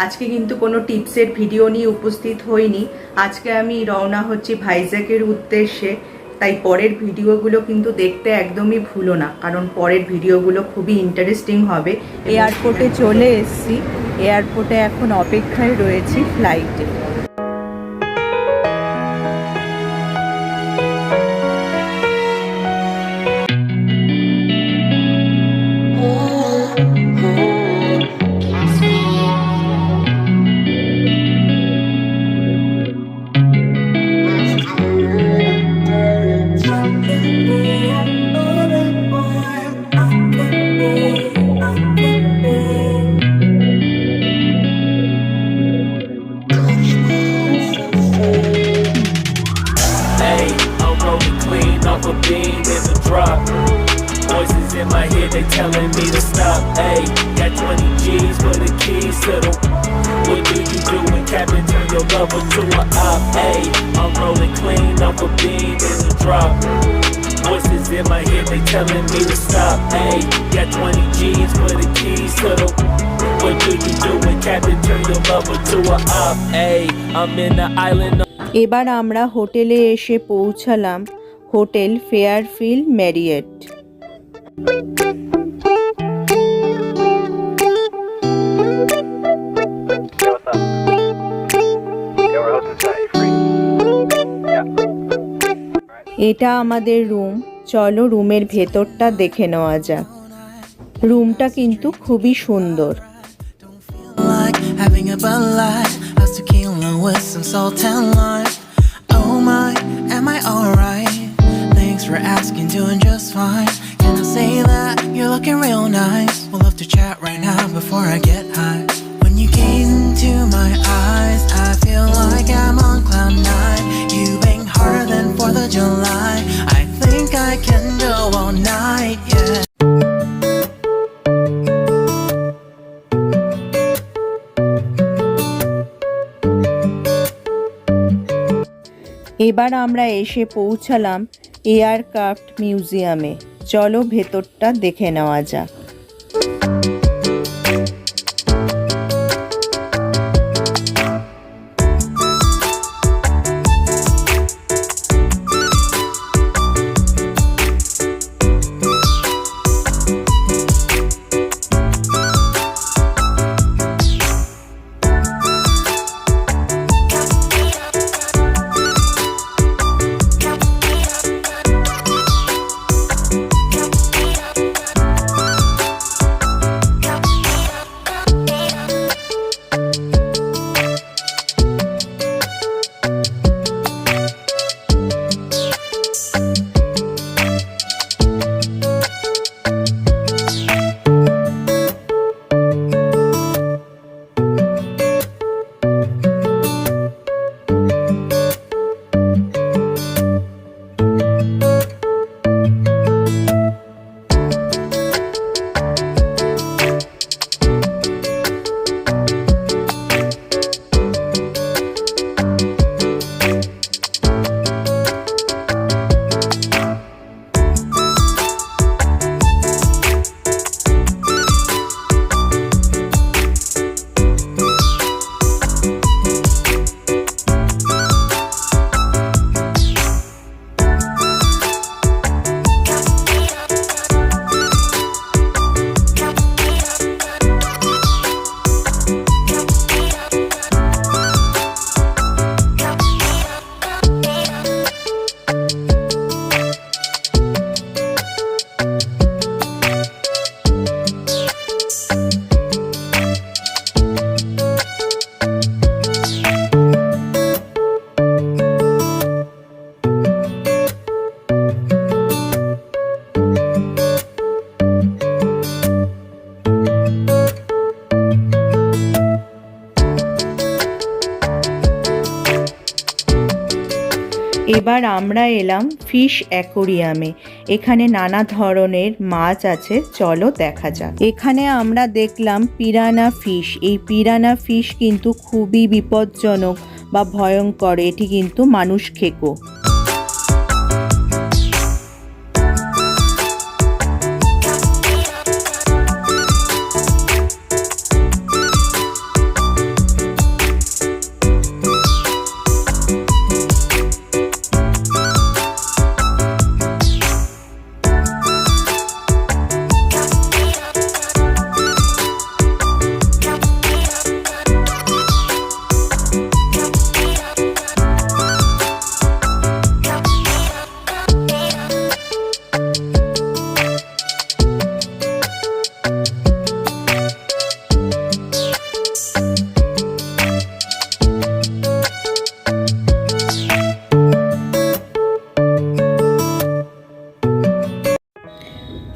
আজকে কিন্তু কোনো টিপসের ভিডিও নিয়ে উপস্থিত হইনি। আজকে আমি রওনা হচ্ছি ভাইজ্যাগের উদ্দেশ্যে, তাই পরের ভিডিওগুলো কিন্তু দেখতে একদমই ভুলো না, কারণ পরের ভিডিওগুলো খুবই ইন্টারেস্টিং হবে। এয়ারপোর্টে চলে এসেছি, এয়ারপোর্টে এখন অপেক্ষায় রয়েছি ফ্লাইটে। In my head, they telling me to stop. Hey, got 20 G's for the keys to the. What do you do when Captain turn your lover to a op? Hey, I'm rolling clean off a beam in the drop. Voices in my head, they telling me to stop. Hey, got 20 G's for the keys to the. What do you do when Captain turn your lover to a op? Hey, I'm in the island. এবার আমরা হোটেলে এসে পৌঁছালাম, hotel Fairfield Marriott. এটা আমাদের room. চলো রুমের ভেতরটা দেখে নেওয়া যাক। রুমটা কিন্তু খুবই সুন্দর। For asking, doing just fine. Can I say that you're looking real nice? We'll love to chat right now before I get high. When you gaze into my eyes, I feel like I'm on cloud nine. You bang harder than 4th of July. I think I can go all night, yeah. এবার আমরা এসে পৌঁছালাম aircraft মিউজিয়ামে। চলো ভেতরটা দেখে নেওয়া যাক। এবার আমরা এলাম ফিশ অ্যাকোরিয়ামে। এখানে নানা ধরনের মাছ আছে, চলো দেখা যাক। এখানে আমরা দেখলাম পিরানা ফিশ। এই পিরানা ফিশ কিন্তু খুবই বিপজ্জনক বা ভয়ঙ্কর, এটি কিন্তু মানুষ খেকো।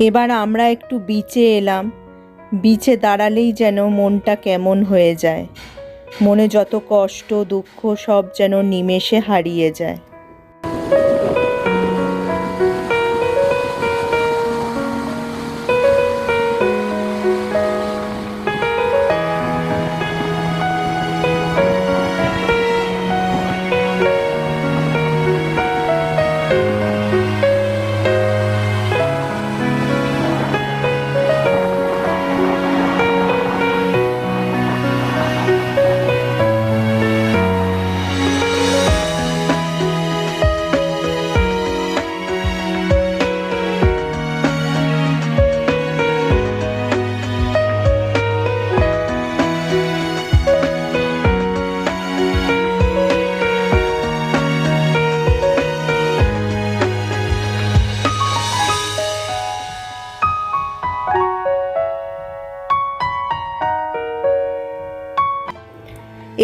এবার আমরা একটু বিচে এলাম। বিচে দাঁড়ালেই যেন মনটা কেমন হয়ে যায়, মনে যত কষ্ট দুঃখ সব যেন নিমেষে হারিয়ে যায়।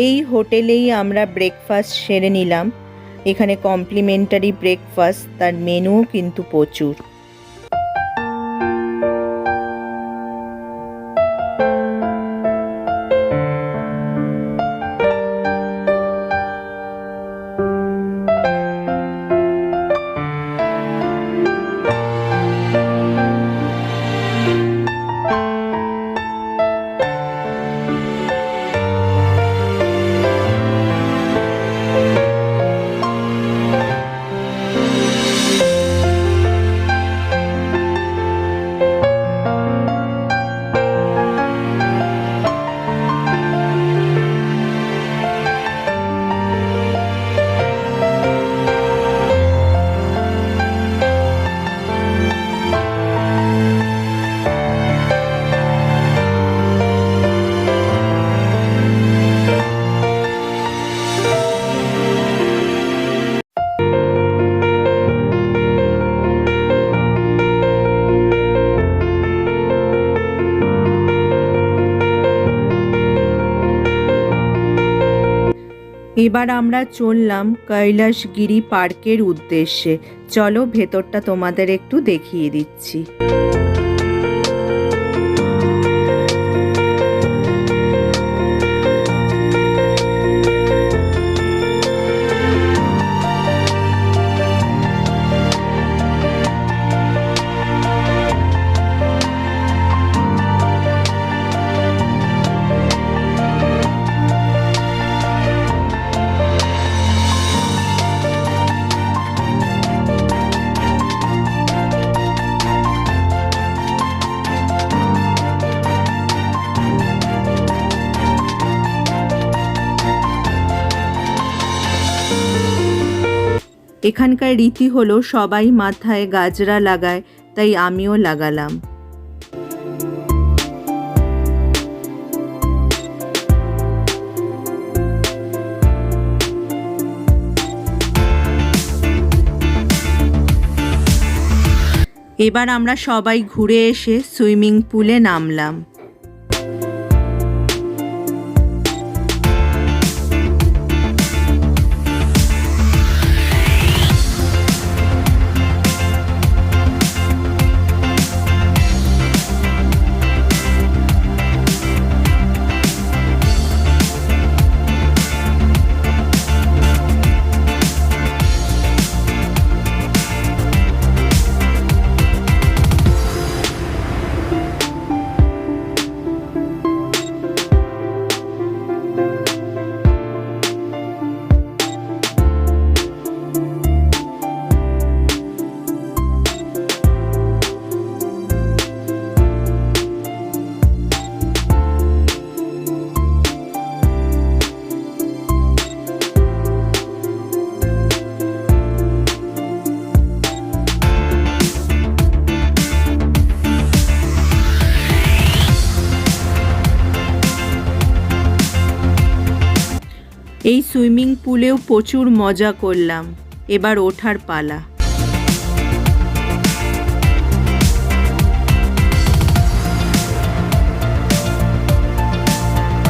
এই হোটেলেই আমরা ব্রেকফাস্ট সেরে নিলাম। এখানে কমপ্লিমেন্টারি ব্রেকফাস্ট, তার মেনুও কিন্তু প্রচুর। এবার আমরা চললাম কৈলাসগিরি পার্কের উদ্দেশ্যে। চলো ভেতরটা তোমাদের একটু দেখিয়ে দিচ্ছি। এখানকার রীতি হলো সবাই মাথায় গাজরা লাগায়, তাই আমিও লাগালাম। এবার আমরা সবাই ঘুরে এসে সুইমিং পুলে নামলাম। এই সুইমিং পুলেও প্রচুর মজা করলাম। এবার ওঠার পালা।